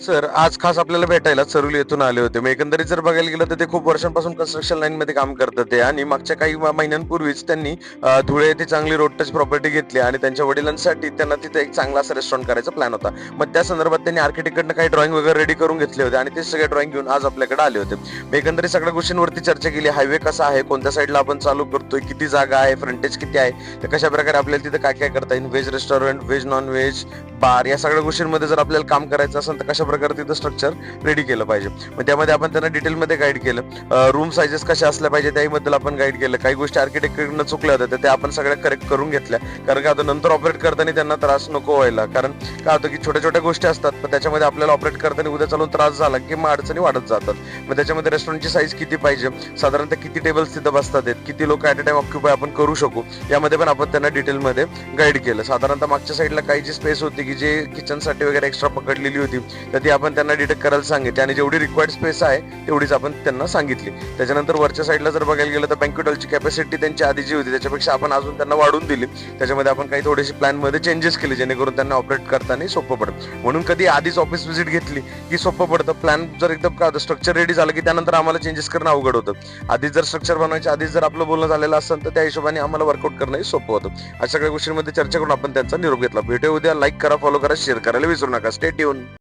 Sir, आज खास आपल्याला भेटायला चरुली येथून आले होते. मग एकंदरीत जर बघायला गेलं तर ते खूप वर्षांपासून कन्स्ट्रक्शन लाईनमध्ये काम करतात ते आणि मागच्या काही महिन्यांपूर्वीच त्यांनी धुळे येथे चांगली रोड टच प्रॉपर्टी घेतली आणि त्यांच्या वडिलांसाठी त्यांना तिथे एक चांगला असा रेस्टॉरंट करायचा प्लॅन होता. मग त्या संदर्भात त्यांनी आर्किटेक्टकडनं काही ड्रॉइंग वगैरे रेडी करून घेतले होते आणि ते सगळे ड्रॉइंग घेऊन आज आपल्याकडे आले होते. मग एकंदरीत सगळ्या गोष्टींवरती चर्चा केली. हायवे कसा आहे, कोणत्या साईडला आपण चालू करतोय, किती जागा आहे, फ्रंटेज किती आहे, तर कशा प्रकारे आपल्याला तिथे काय काय करता येईल, veg restaurant, veg non veg, bar, या सगळ्या गोष्टींमध्ये जर आपल्याला काम करायचं असेल तर कशा प्रकारे तिथं स्ट्रक्चर रेडी केलं पाहिजे. मग त्यामध्ये आपण त्यांना डिटेलमध्ये गाईड केलं. रूम साईजेस कशा असल्या पाहिजे त्याबद्दल आपण गाईड केलं. काही गोष्टी आर्किटेक्टकडनं चुकल्या होत्या तर त्या आपण सगळ्या करेक्ट करून घेतल्या. कारण का आता नंतर ऑपरेट करताना त्यांना त्रास नको व्हायला. कारण काय होतं की छोट्या छोट्या गोष्टी असतात पण त्याच्यामध्ये आपल्याला ऑपरेट करताना उद्या चालून त्रास झाला की मग अडचणी वाढत जातात. मग त्याच्यामध्ये रेस्टॉरंटची साईज किती पाहिजे, साधारणतः किती टेबल्स तिथं बसतात आहेत, किती लोक ऍट अ टाइम ऑक्युपाय आपण करू शकू, यामध्ये पण आपण त्यांना डिटेलमध्ये गाईड केलं. साधारणतः मागच्या साईडला काही जी स्पेस होती की जे किचनसाठी वगैरे एक्स्ट्रा पकडलेली होती तर ती आपण त्यांना डिटेक्ट करायला सांगितली आणि जेवढी रिक्वायर्ड स्पेस आहे तेवढीच आपण त्यांना सांगितली. त्याच्यानंतर वरच्या साईडला जर बघायला गेलं तर बँक्वेट हॉलची कॅपॅसिटी त्यांची आधी जी होती त्याच्यापेक्षा आपण अजून त्यांना वाढवून दिली. त्याच्यामध्ये आपण काही थोडेसे प्लॅनमध्ये चेंजेस केले जेणेकरून त्यांना ऑपरेट करताना सोपं पडेल. म्हणून कधी आधीच ऑफिस व्हिजिट घेतली की सोपं पडतं. प्लॅन जर एकदम काय होतं स्ट्रक्चर रेडी झालं की त्यानंतर आम्हाला चेंजेस करणं अवघड होतं. आधीच जर स्ट्रक्चर बनवायच्या आधीच जर आपलं बोलणं झालेलं असेल तर त्या हिशोबाने आम्हाला वर्कआउट करणंही सोपं होतं. अशा सगळ्या गोष्टींमध्ये चर्चा करून आपण त्यांचा निरोप घेतला. भेटूया उद्या. लाईक करा, फॉलो करा, शेअर करायला विसरू नका. Stay tune.